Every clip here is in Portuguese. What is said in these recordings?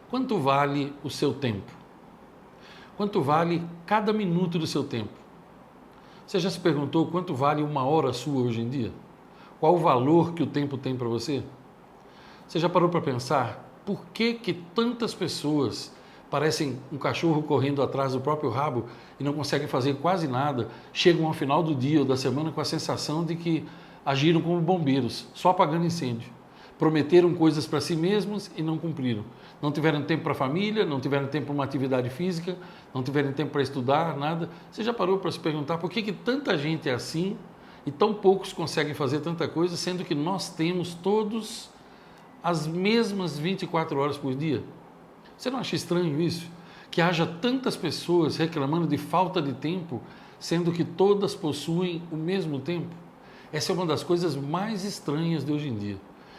Quanto vale o seu tempo? Quanto vale cada minuto do seu tempo? Você já se perguntou quanto vale uma hora sua hoje em dia? Qual o valor que o tempo tem para você? Você já parou para pensar por que tantas pessoas parecem um cachorro correndo atrás do próprio rabo e não conseguem fazer quase nada, chegam ao final do dia ou da semana com a sensação de que agiram como bombeiros, só apagando incêndio. Prometeram coisas para si mesmos e não cumpriram. Não tiveram tempo para a família, não tiveram tempo para uma atividade física, não tiveram tempo para estudar, nada. Você já parou para se perguntar por que tanta gente é assim e tão poucos conseguem fazer tanta coisa, sendo que nós temos todos as mesmas 24 horas por dia? Você não acha estranho isso? Que haja tantas pessoas reclamando de falta de tempo, sendo que todas possuem o mesmo tempo? Essa é uma das coisas mais estranhas de hoje em dia.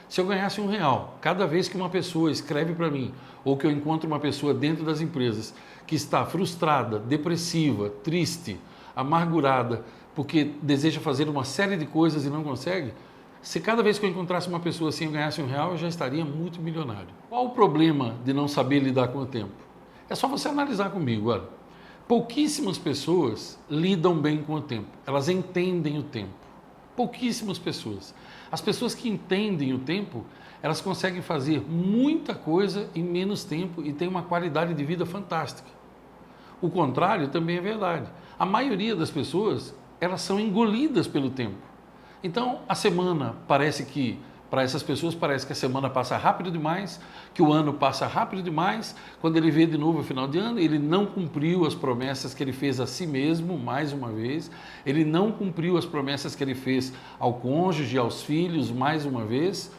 Se eu ganhasse R$ 1 cada vez que uma pessoa escreve para mim, ou que eu encontro uma pessoa dentro das empresas que está frustrada, depressiva, triste, amargurada, porque deseja fazer uma série de coisas e não consegue, se cada vez que eu encontrasse uma pessoa assim eu ganhasse R$ 1, eu já estaria multimilionário. Qual o problema de não saber lidar com o tempo? É só você analisar comigo, olha. Pouquíssimas pessoas lidam bem com o tempo, elas entendem o tempo. Pouquíssimas pessoas. As pessoas que entendem o tempo, elas conseguem fazer muita coisa em menos tempo e têm uma qualidade de vida fantástica. O contrário também é verdade. A maioria das pessoas, elas são engolidas pelo tempo. Então, a semana parece que, para essas pessoas, parece que a semana passa rápido demais, que o ano passa rápido demais. Quando ele vê de novo o final de ano, ele não cumpriu as promessas que ele fez a si mesmo, mais uma vez. Ele não cumpriu as promessas que ele fez ao cônjuge, aos filhos, mais uma vez.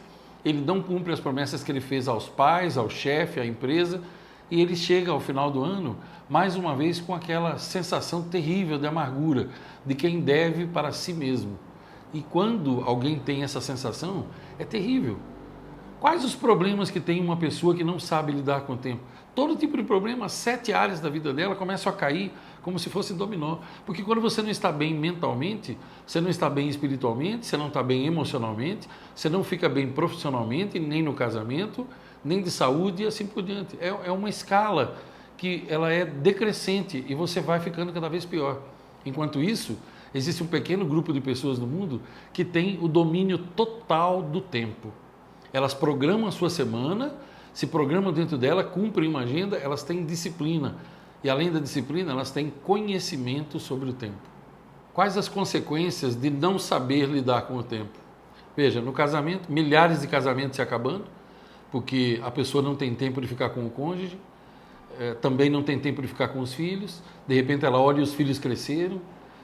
Ele não cumpre as promessas que ele fez aos pais, ao chefe, à empresa. E ele chega ao final do ano, mais uma vez, com aquela sensação terrível de amargura, de quem deve para si mesmo. E quando alguém tem essa sensação, é terrível. Quais os problemas que tem uma pessoa que não sabe lidar com o tempo? Todo tipo de problema, 7 áreas da vida dela começam a cair como se fosse dominó. Porque quando você não está bem mentalmente, você não está bem espiritualmente, você não está bem emocionalmente, você não fica bem profissionalmente, nem no casamento, nem de saúde e assim por diante. É uma escala que ela é decrescente e você vai ficando cada vez pior. Enquanto isso, existe um pequeno grupo de pessoas no mundo que tem o domínio total do tempo. Elas programam a sua semana, se programam dentro dela, cumprem uma agenda, elas têm disciplina. E além da disciplina, elas têm conhecimento sobre o tempo. Quais as consequências de não saber lidar com o tempo? Veja, no casamento, milhares de casamentos se acabando, porque a pessoa não tem tempo de ficar com o cônjuge, também não tem tempo de ficar com os filhos, de repente ela olha e os filhos cresceram,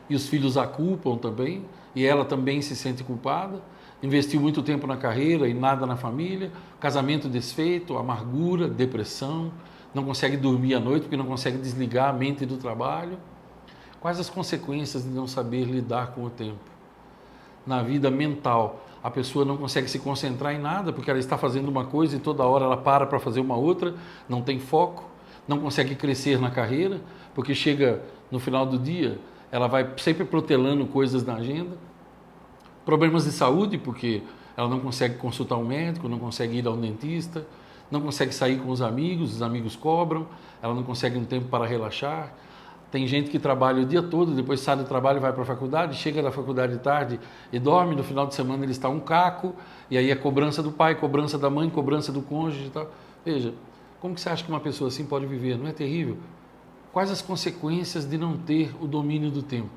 e os filhos a culpam também, e ela também se sente culpada, investiu muito tempo na carreira e nada na família, casamento desfeito, amargura, depressão, não consegue dormir à noite porque não consegue desligar a mente do trabalho. Quais as consequências de não saber lidar com o tempo? Na vida mental, a pessoa não consegue se concentrar em nada porque ela está fazendo uma coisa e toda hora ela para fazer uma outra, não tem foco, não consegue crescer na carreira, porque chega no final do dia, ela vai sempre protelando coisas na agenda. Problemas de saúde, porque ela não consegue consultar um médico, não consegue ir ao dentista, não consegue sair com os amigos cobram, ela não consegue um tempo para relaxar. Tem gente que trabalha o dia todo, depois sai do trabalho e vai para a faculdade, chega da faculdade de tarde e dorme, no final de semana ele está um caco, e aí é cobrança do pai, cobrança da mãe, cobrança do cônjuge e tal. Veja, como que você acha que uma pessoa assim pode viver? Não é terrível? Quais as consequências de não ter o domínio do tempo?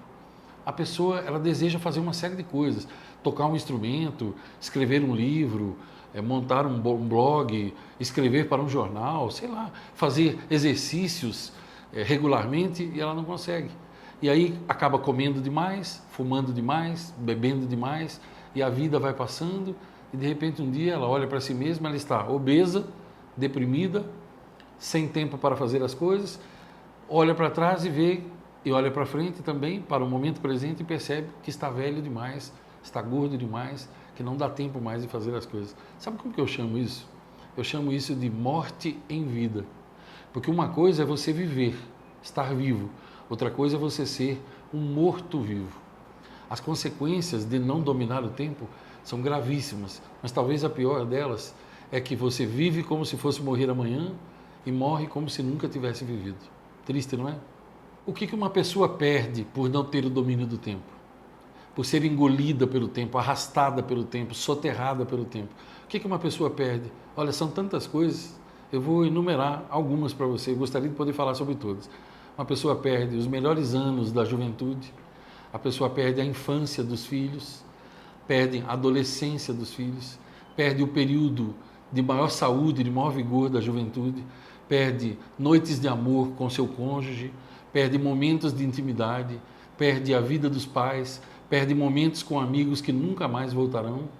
A pessoa, ela deseja fazer uma série de coisas, tocar um instrumento, escrever um livro, montar um blog, escrever para um jornal, sei lá, fazer exercícios regularmente e ela não consegue. E aí acaba comendo demais, fumando demais, bebendo demais e a vida vai passando e de repente um dia ela olha para si mesma, ela está obesa, deprimida, sem tempo para fazer as coisas, olha para trás e vê, e olha para frente também, para o momento presente e percebe que está velho demais, está gordo demais, que não dá tempo mais de fazer as coisas. Sabe como que eu chamo isso? Eu chamo isso de morte em vida. Porque uma coisa é você viver, estar vivo. Outra coisa é você ser um morto-vivo. As consequências de não dominar o tempo são gravíssimas, mas talvez a pior delas é que você vive como se fosse morrer amanhã e morre como se nunca tivesse vivido. Triste, não é? O que uma pessoa perde por não ter o domínio do tempo? Por ser engolida pelo tempo, arrastada pelo tempo, soterrada pelo tempo. O que uma pessoa perde? Olha, são tantas coisas, eu vou enumerar algumas para você, eu gostaria de poder falar sobre todas. Uma pessoa perde os melhores anos da juventude, a pessoa perde a infância dos filhos, perde a adolescência dos filhos, perde o período de maior saúde, de maior vigor da juventude, perde noites de amor com seu cônjuge, perde momentos de intimidade, perde a vida dos pais, perde momentos com amigos que nunca mais voltarão,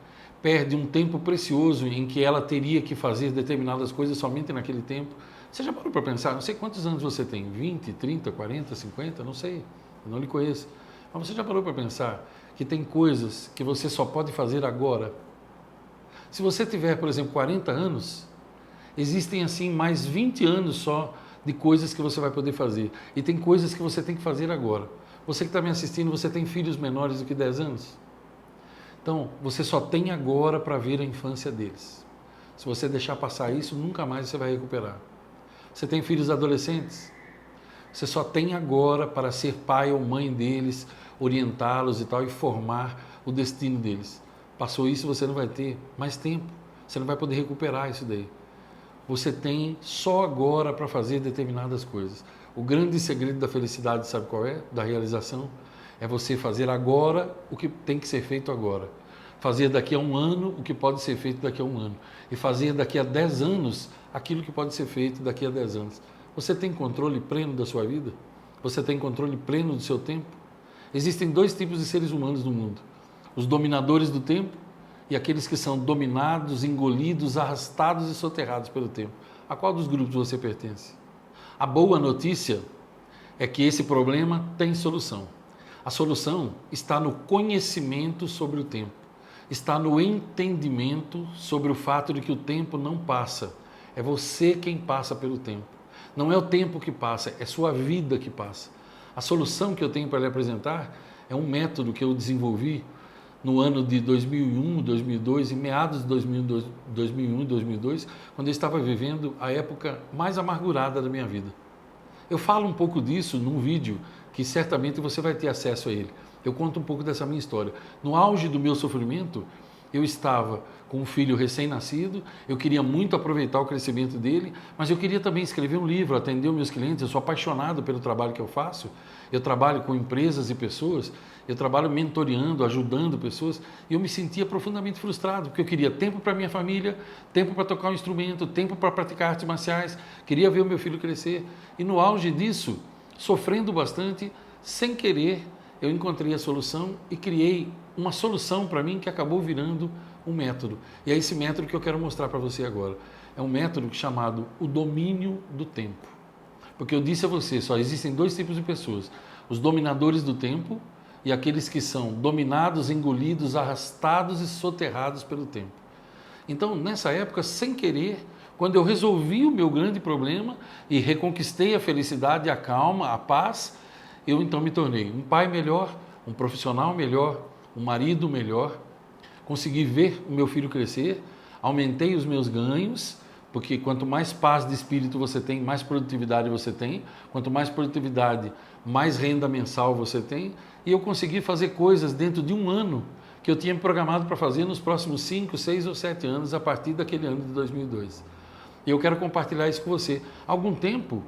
perde um tempo precioso em que ela teria que fazer determinadas coisas somente naquele tempo. Você já parou para pensar? Não sei quantos anos você tem, 20, 30, 40, 50, não sei, eu não lhe conheço. Mas você já parou para pensar que tem coisas que você só pode fazer agora? Se você tiver, por exemplo, 40 anos, existem assim mais 20 anos só de coisas que você vai poder fazer. E tem coisas que você tem que fazer agora. Você que está me assistindo, você tem filhos menores do que 10 anos? Então, você só tem agora para ver a infância deles. Se você deixar passar isso, nunca mais você vai recuperar. Você tem filhos adolescentes? Você só tem agora para ser pai ou mãe deles, orientá-los e tal, e formar o destino deles. Passou isso, você não vai ter mais tempo. Você não vai poder recuperar isso daí. Você tem só agora para fazer determinadas coisas. O grande segredo da felicidade, sabe qual é? Da realização? É você fazer agora o que tem que ser feito agora. Fazer daqui a um ano o que pode ser feito daqui a um ano. E fazer daqui a 10 anos aquilo que pode ser feito daqui a 10 anos. Você tem controle pleno da sua vida? Você tem controle pleno do seu tempo? Existem dois tipos de seres humanos no mundo. Os dominadores do tempo e aqueles que são dominados, engolidos, arrastados e soterrados pelo tempo. A qual dos grupos você pertence? A boa notícia é que esse problema tem solução. A solução está no conhecimento sobre o tempo, está no entendimento sobre o fato de que o tempo não passa. É você quem passa pelo tempo. Não é o tempo que passa, é sua vida que passa. A solução que eu tenho para lhe apresentar é um método que eu desenvolvi no ano de 2001, 2002, em meados de 2001 e 2002, quando eu estava vivendo a época mais amargurada da minha vida. Eu falo um pouco disso num vídeo que certamente você vai ter acesso a ele. Eu conto um pouco dessa minha história. No auge do meu sofrimento, eu estava com um filho recém-nascido, eu queria muito aproveitar o crescimento dele, mas eu queria também escrever um livro, atender os meus clientes. Eu sou apaixonado pelo trabalho que eu faço. Eu trabalho com empresas e pessoas, eu trabalho mentoreando, ajudando pessoas, e eu me sentia profundamente frustrado, porque eu queria tempo para minha família, tempo para tocar um instrumento, tempo para praticar artes marciais, queria ver o meu filho crescer. E no auge disso, sofrendo bastante, sem querer, eu encontrei a solução e criei uma solução para mim que acabou virando um método. E é esse método que eu quero mostrar para você agora. É um método chamado o domínio do tempo. Porque eu disse a você, só existem dois tipos de pessoas: os dominadores do tempo e aqueles que são dominados, engolidos, arrastados e soterrados pelo tempo. Então, nessa época, sem querer, quando eu resolvi o meu grande problema e reconquistei a felicidade, a calma, a paz, eu então me tornei um pai melhor, um profissional melhor, um marido melhor, consegui ver o meu filho crescer, aumentei os meus ganhos, porque quanto mais paz de espírito você tem, mais produtividade você tem, quanto mais produtividade, mais renda mensal você tem, e eu consegui fazer coisas dentro de um ano que eu tinha me programado para fazer nos próximos 5, 6 ou 7 anos, a partir daquele ano de 2002. E eu quero compartilhar isso com você. Há algum tempo,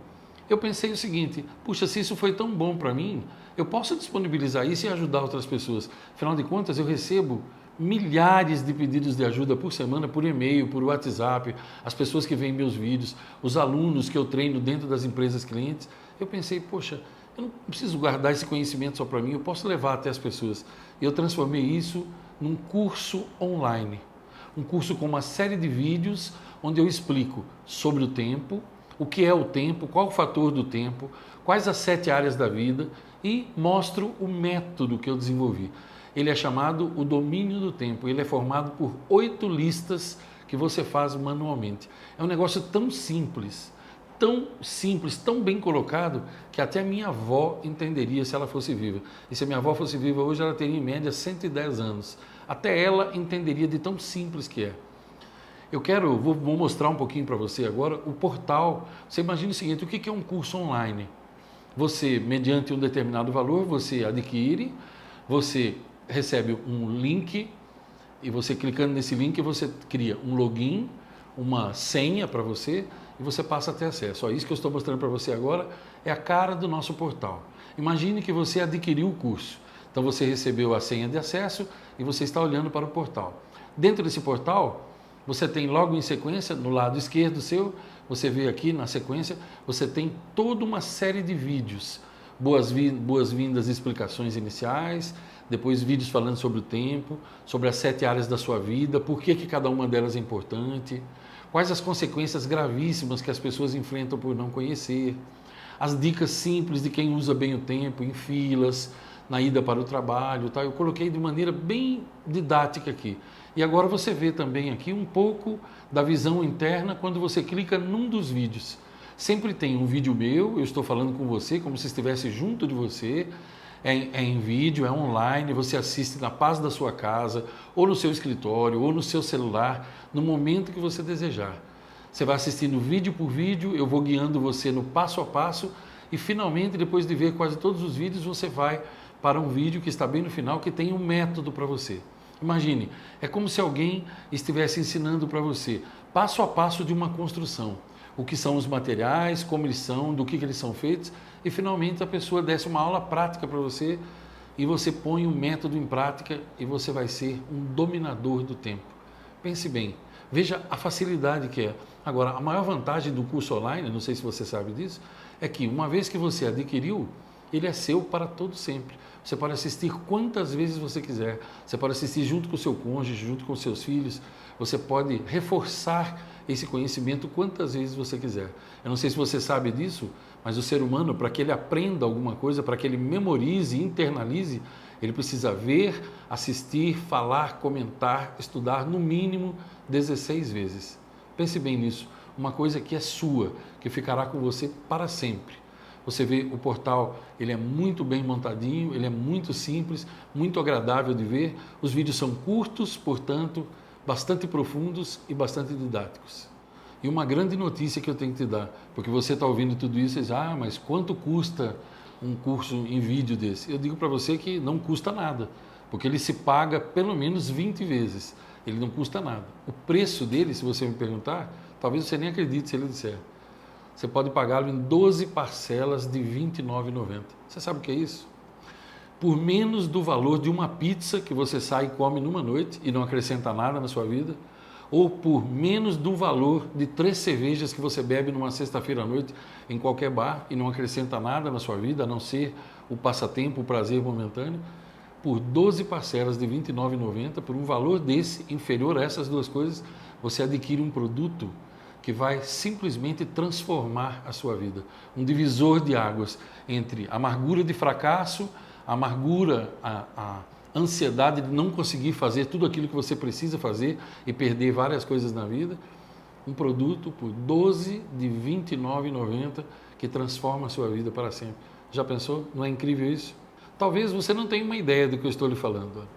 eu pensei o seguinte: puxa, se isso foi tão bom para mim, eu posso disponibilizar isso e ajudar outras pessoas. Afinal de contas, eu recebo milhares de pedidos de ajuda por semana, por e-mail, por WhatsApp, as pessoas que veem meus vídeos, os alunos que eu treino dentro das empresas clientes. Eu pensei, poxa, eu não preciso guardar esse conhecimento só para mim, eu posso levar até as pessoas. E eu transformei isso num curso online, um curso com uma série de vídeos onde eu explico sobre o tempo, o que é o tempo, qual o fator do tempo, quais as 7 áreas da vida, e mostro o método que eu desenvolvi. Ele é chamado o domínio do tempo, ele é formado por 8 listas que você faz manualmente. É um negócio tão simples, tão bem colocado, que até a minha avó entenderia se ela fosse viva. E se a minha avó fosse viva hoje, ela teria em média 110 anos. Até ela entenderia de tão simples que é. Vou mostrar um pouquinho para você agora o portal. Você imagina o seguinte, o que é um curso online? Você, mediante um determinado valor, você adquire, você recebe um link e você clicando nesse link você cria um login, uma senha para você e você passa a ter acesso. Ó, isso que eu estou mostrando para você agora é a cara do nosso portal. Imagine que você adquiriu o curso. Então você recebeu a senha de acesso e você está olhando para o portal. Dentro desse portal, você tem logo em sequência, no lado esquerdo seu, você vê aqui na sequência, você tem toda uma série de vídeos. Boas-vindas, explicações iniciais, depois vídeos falando sobre o tempo, sobre as 7 áreas da sua vida, por que cada uma delas é importante, quais as consequências gravíssimas que as pessoas enfrentam por não conhecer, as dicas simples de quem usa bem o tempo, em filas, na ida para o trabalho, tá? Eu coloquei de maneira bem didática aqui. E agora você vê também aqui um pouco da visão interna quando você clica num dos vídeos. Sempre tem um vídeo meu, eu estou falando com você como se estivesse junto de você, é em vídeo, é online, você assiste na paz da sua casa, ou no seu escritório, ou no seu celular, no momento que você desejar. Você vai assistindo vídeo por vídeo, eu vou guiando você no passo a passo e finalmente, depois de ver quase todos os vídeos, você vai para um vídeo que está bem no final, que tem um método para você. Imagine, é como se alguém estivesse ensinando para você, passo a passo de uma construção, o que são os materiais, como eles são, do que eles são feitos, e finalmente a pessoa desse uma aula prática para você e você põe o método em prática e você vai ser um dominador do tempo. Pense bem, veja a facilidade que é. Agora, a maior vantagem do curso online, não sei se você sabe disso, é que uma vez que você adquiriu, ele é seu para todo sempre. Você pode assistir quantas vezes você quiser, você pode assistir junto com o seu cônjuge, junto com os seus filhos, você pode reforçar esse conhecimento quantas vezes você quiser. Eu não sei se você sabe disso, mas o ser humano, para que ele aprenda alguma coisa, para que ele memorize, internalize, ele precisa ver, assistir, falar, comentar, estudar no mínimo 16 vezes. Pense bem nisso, uma coisa que é sua, que ficará com você para sempre. Você vê o portal, ele é muito bem montadinho, ele é muito simples, muito agradável de ver. Os vídeos são curtos, portanto, bastante profundos e bastante didáticos. E uma grande notícia que eu tenho que te dar, porque você está ouvindo tudo isso e diz, mas quanto custa um curso em vídeo desse? Eu digo para você que não custa nada, porque ele se paga pelo menos 20 vezes, ele não custa nada. O preço dele, se você me perguntar, talvez você nem acredite se ele disser. Você pode pagá-lo em 12 parcelas de R$ 29,90. Você sabe o que é isso? Por menos do valor de uma pizza que você sai e come numa noite e não acrescenta nada na sua vida, ou por menos do valor de 3 cervejas que você bebe numa sexta-feira à noite em qualquer bar e não acrescenta nada na sua vida, a não ser o passatempo, o prazer momentâneo, por 12 parcelas de R$ 29,90, por um valor desse, inferior a essas duas coisas, você adquire um produto que vai simplesmente transformar a sua vida. Um divisor de águas entre a amargura de fracasso, a amargura, a ansiedade de não conseguir fazer tudo aquilo que você precisa fazer e perder várias coisas na vida. Um produto por 12 de R$ 29,90 que transforma a sua vida para sempre. Já pensou? Não é incrível isso? Talvez você não tenha uma ideia do que eu estou lhe falando.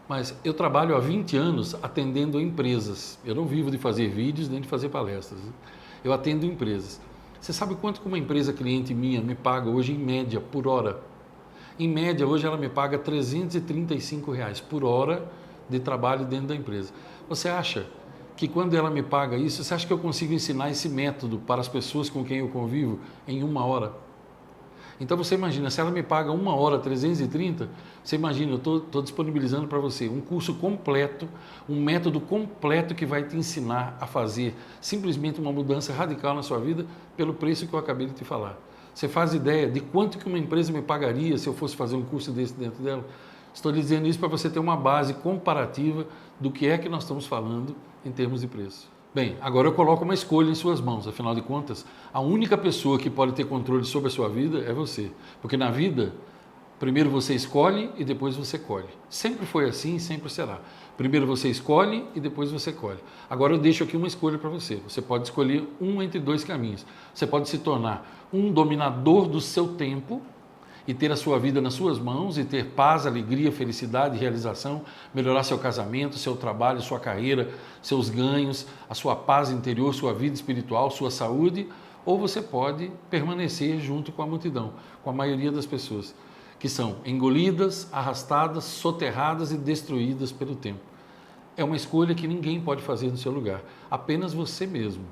Mas eu trabalho há 20 anos atendendo empresas. Eu não vivo de fazer vídeos nem de fazer palestras. Eu atendo empresas. Você sabe quanto que uma empresa cliente minha me paga hoje em média por hora? Em média, hoje ela me paga R$ 335 por hora de trabalho dentro da empresa. Você acha que quando ela me paga isso, você acha que eu consigo ensinar esse método para as pessoas com quem eu convivo em 1 hora? Então você imagina, se ela me paga 1 hora 330, você imagina, eu estou disponibilizando para você um curso completo, um método completo que vai te ensinar a fazer simplesmente uma mudança radical na sua vida pelo preço que eu acabei de te falar. Você faz ideia de quanto que uma empresa me pagaria se eu fosse fazer um curso desse dentro dela? Estou lhe dizendo isso para você ter uma base comparativa do que é que nós estamos falando em termos de preço. Bem, agora eu coloco uma escolha em suas mãos. Afinal de contas, a única pessoa que pode ter controle sobre a sua vida é você. Porque na vida, primeiro você escolhe e depois você colhe. Sempre foi assim e sempre será. Primeiro você escolhe e depois você colhe. Agora eu deixo aqui uma escolha para você. Você pode escolher um entre 2 caminhos. Você pode se tornar um dominador do seu tempo e ter a sua vida nas suas mãos e ter paz, alegria, felicidade, realização, melhorar seu casamento, seu trabalho, sua carreira, seus ganhos, a sua paz interior, sua vida espiritual, sua saúde, ou você pode permanecer junto com a multidão, com a maioria das pessoas, que são engolidas, arrastadas, soterradas e destruídas pelo tempo. É uma escolha que ninguém pode fazer no seu lugar, apenas você mesmo.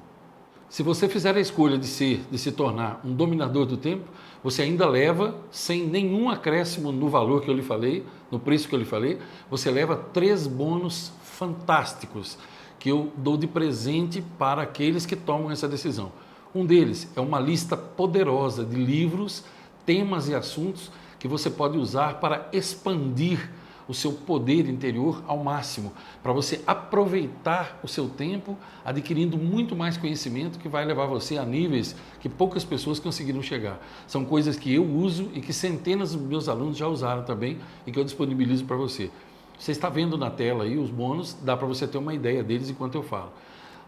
Se você fizer a escolha de se tornar um dominador do tempo, você ainda leva, sem nenhum acréscimo no valor que eu lhe falei, no preço que eu lhe falei, você leva 3 bônus fantásticos que eu dou de presente para aqueles que tomam essa decisão. Um deles é uma lista poderosa de livros, temas e assuntos que você pode usar para expandir o seu poder interior ao máximo, para você aproveitar o seu tempo adquirindo muito mais conhecimento que vai levar você a níveis que poucas pessoas conseguiram chegar. São coisas que eu uso e que centenas dos meus alunos já usaram também e que eu disponibilizo para você. Você está vendo na tela aí os bônus, dá para você ter uma ideia deles enquanto eu falo.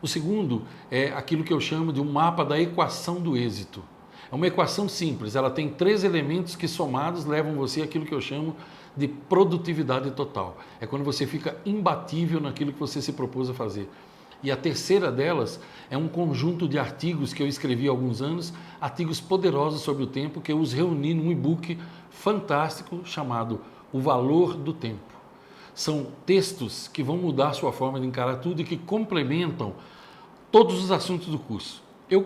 O segundo é aquilo que eu chamo de um mapa da equação do êxito. É uma equação simples, ela tem 3 elementos que somados levam você àquilo que eu chamo de produtividade total. É quando você fica imbatível naquilo que você se propôs a fazer. E a terceira delas é um conjunto de artigos que eu escrevi há alguns anos, artigos poderosos sobre o tempo, que eu os reuni num e-book fantástico chamado O Valor do Tempo. São textos que vão mudar a sua forma de encarar tudo e que complementam todos os assuntos do curso. Eu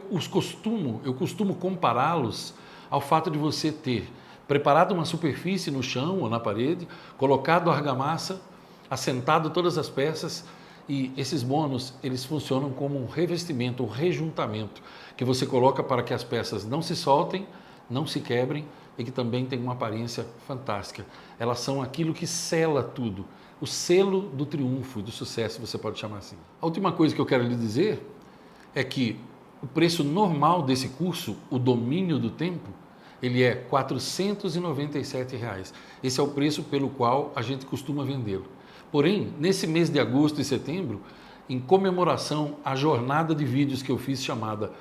costumo compará-los ao fato de você ter preparado uma superfície no chão ou na parede, colocado argamassa, assentado todas as peças, e esses bônus, eles funcionam como um revestimento, um rejuntamento, que você coloca para que as peças não se soltem, não se quebrem e que também tem uma aparência fantástica. Elas são aquilo que sela tudo, o selo do triunfo, do sucesso, você pode chamar assim. A última coisa que eu quero lhe dizer é que o preço normal desse curso, o domínio do tempo, ele é R$ 497. Esse é o preço pelo qual a gente costuma vendê-lo. Porém, nesse mês de agosto e setembro, em comemoração à jornada de vídeos que eu fiz chamada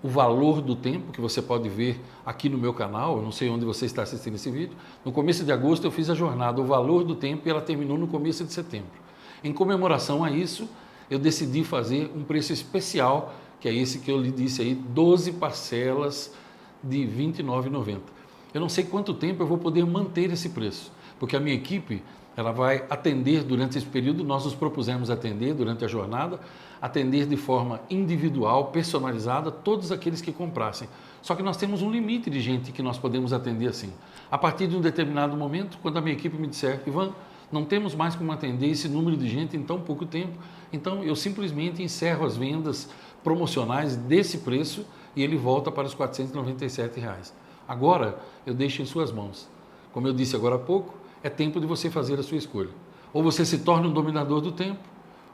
O Valor do Tempo, que você pode ver aqui no meu canal, eu não sei onde você está assistindo esse vídeo, no começo de agosto eu fiz a jornada O Valor do Tempo e ela terminou no começo de setembro. Em comemoração a isso, eu decidi fazer um preço especial, que é esse que eu lhe disse aí, 12 parcelas de R$ 29,90. Eu não sei quanto tempo eu vou poder manter esse preço, porque a minha equipe ela vai atender durante esse período, nós nos propusemos atender durante a jornada, atender de forma individual, personalizada, todos aqueles que comprassem. Só que nós temos um limite de gente que nós podemos atender assim. A partir de um determinado momento, quando a minha equipe me disser, Ivan, não temos mais como atender esse número de gente em tão pouco tempo, então eu simplesmente encerro as vendas promocionais desse preço e ele volta para os R$ 497. Agora eu deixo em suas mãos. Como eu disse agora há pouco, é tempo de você fazer a sua escolha. Ou você se torna um dominador do tempo,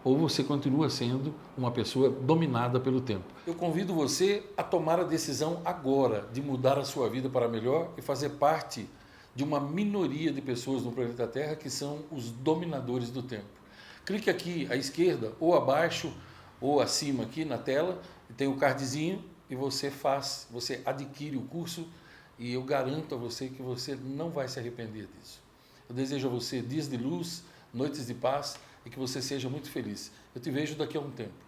ou você continua sendo uma pessoa dominada pelo tempo. Eu convido você a tomar a decisão agora de mudar a sua vida para melhor e fazer parte de uma minoria de pessoas no planeta Terra que são os dominadores do tempo. Clique aqui à esquerda, ou abaixo, ou acima aqui na tela, e tem o cardzinho e você adquire o curso e eu garanto a você que você não vai se arrepender disso. Eu desejo a você dias de luz, noites de paz e que você seja muito feliz. Eu te vejo daqui a um tempo.